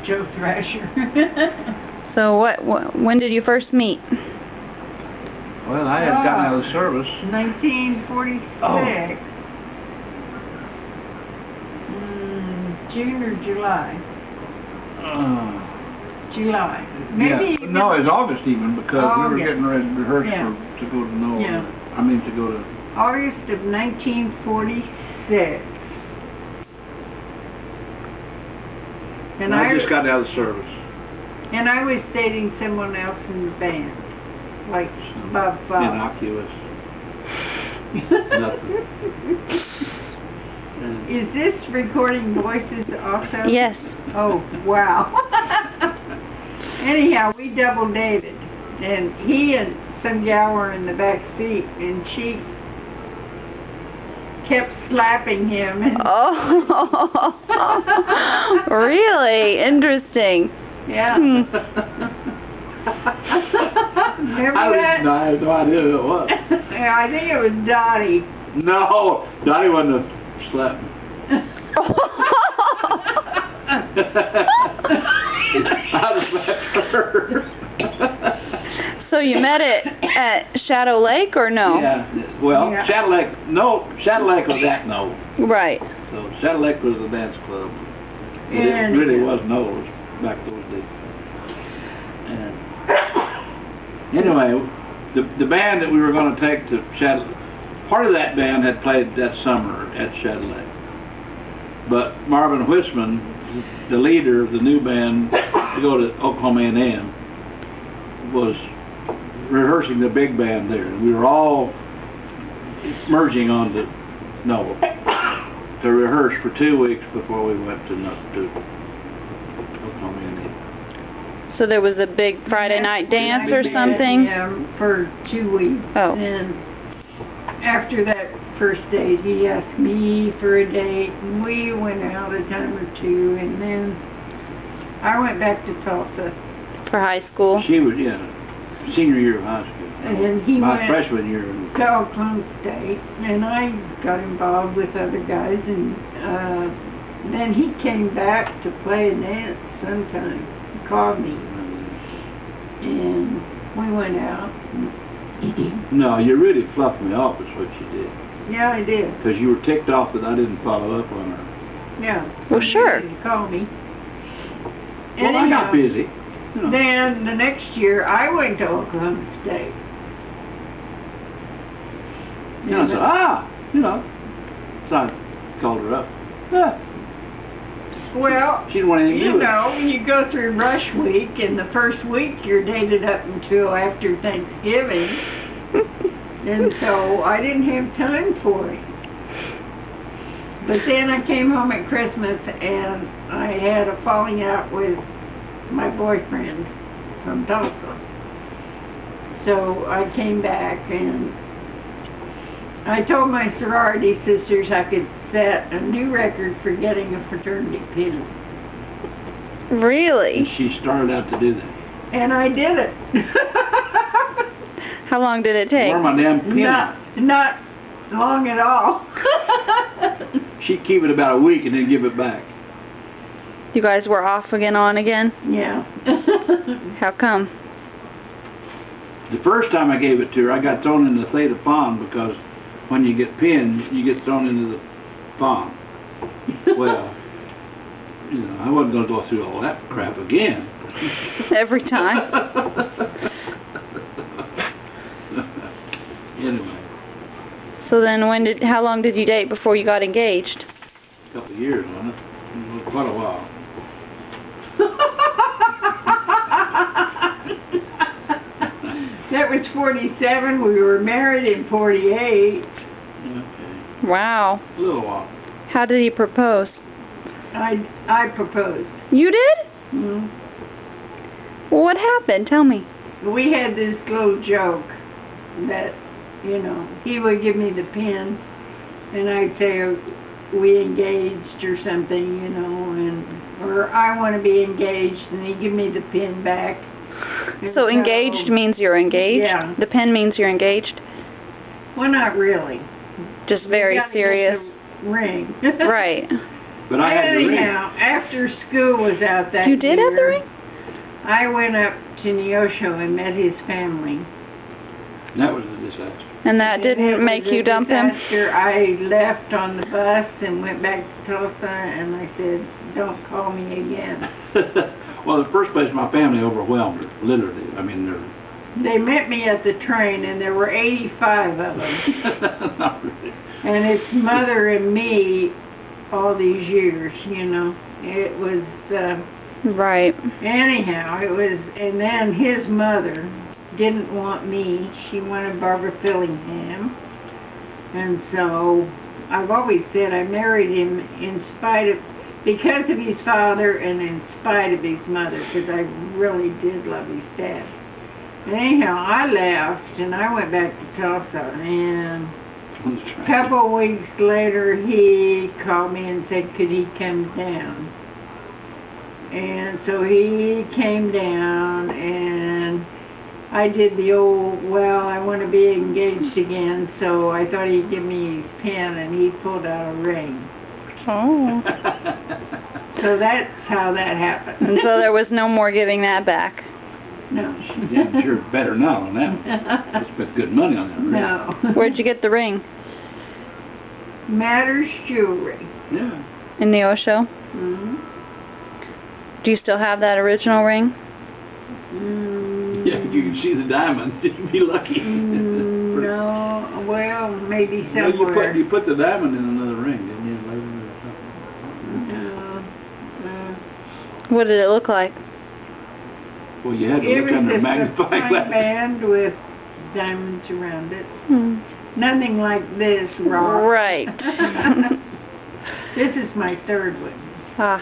Joe Thrasher. So when did you first meet? Well, I had gotten out of the service. 1946. Oh. June or July? July. Maybe. Yeah. No, it was August even, because we were getting ready to rehearse Yeah. to go to Noel. Yeah. I mean, to go to... August of 1946. And I just got out of the service. And I was dating someone else in the band, like Bob Fox. Innocuous. Nothing. Is this recording voices also? Yes. Oh, wow. Anyhow, we double dated, and he and some gal were in the back seat, and she kept slapping him. And Oh, really? Interesting. yeah. Remember I that? I had no idea who it was. Yeah, I think it was Dottie. No, Dottie wouldn't have slept. I'd have slept first. So you met at Shadow Lake or no? Yeah, well, Yeah. Shadow Lake, no, Shadow Lake was at Noel. Right. So Shadow Lake was the dance club. But And- it really was Noel's back those days. And anyway, the band that we were going to take to Shadow, part of that band had played that summer at Shadow Lake. But Marvin Whistman, the leader of the new band to go to Oklahoma N.a.L.i.e.L.i.u, was rehearsing the big band there. We were all merging on to Noel to rehearse for 2 weeks before we went to Oklahoma N.a.L.i.e.L.i.u. So there was a big Friday night dance or something? Yeah, for 2 weeks. Oh. And after that first date, he asked me for a date, and we went out a time or two, and then I went back to Tulsa. For high school? She was, senior year of high school. And he My went freshman year. to Oklahoma State, and I got involved with other guys, and then he came back to play a dance sometime. He called me, and we went out. No, you really fluffed me off is what you did. Yeah, I did. Because you were ticked off that I didn't follow up on her. Yeah. Well, sure. He called me. Well, I got busy. You know. Then the next year, I went to Oklahoma State. And I said, so I called her up. Well, She didn't want anything to do with it. you go through rush week, and the first week you're dated up until after Thanksgiving, and so I didn't have time for it. But then I came home at Christmas, and I had a falling out with my boyfriend from Tulsa. So I came back, and I told my sorority sisters I could set a new record for getting a fraternity pin. Really? And she started out to do that. And I did it. How long did it take? Where are my damn pins? Not long at all. She'd keep it about a week and then give it back. You guys were off again, on again? Yeah. How come? The first time I gave it to her, I got thrown in the Theta Pond because when you get pinned, you get thrown into the pond. Well, I wasn't going to go through all that crap again. Every time? Anyway, So then how long did you date before you got engaged? a couple of years on it. Quite a while. That was 47. We were married in 48. Okay. Wow. A little while. How did he propose? I proposed. You did? Mm. Well, what happened? Tell me. We had this little joke that, he would give me the pin, and I'd say we engaged or something, or I want to be engaged, and he'd give me the pin back. And So engaged means you're engaged? Yeah. The pen means you're engaged? Well, not really. Just very You gotta get serious? the ring. Right. But I had the ring. Anyhow, after school was out that year. You did have the ring? I went up to Neosho and met his family. That was a disaster. And that didn't make you dump him? After I left on the bus and went back to Tulsa, and I said, don't call me again. Well, in the first place, my family overwhelmed her, literally. I mean, They met me at the train, and there were 85 of them. not really. And it's mother and me all these years, you know. It was, Right. anyhow, it was, and then his mother didn't want me. She wanted Barbara Fillingham. And so, I've always said I married him because of his father and in spite of his mother, because I really did love his dad. And anyhow, I left, and I went back to Tulsa, and a couple of weeks later, he called me and said, could he come down? And so he came down, and I did the old, well, I want to be engaged again, so I thought he'd give me his pen, and he pulled out a ring. Oh. So that's how that happened. And so there was no more giving that back. No. Yeah, but you're better now on that one. You spent good money on that ring. No. Where'd you get the ring? Matters Jewelry. Yeah. Mm-hmm. In the Osho? Do you still have that original ring? Yeah, you can see the diamond. You'd be lucky. No, well, maybe No, somewhere. you put the diamond in another ring, didn't you? What did it look like? Well, you had to It look under a was just a magnifying fine glass. band with diamonds around it. Hmm. Nothing like this, Rob. Right. This is my third one. Ah.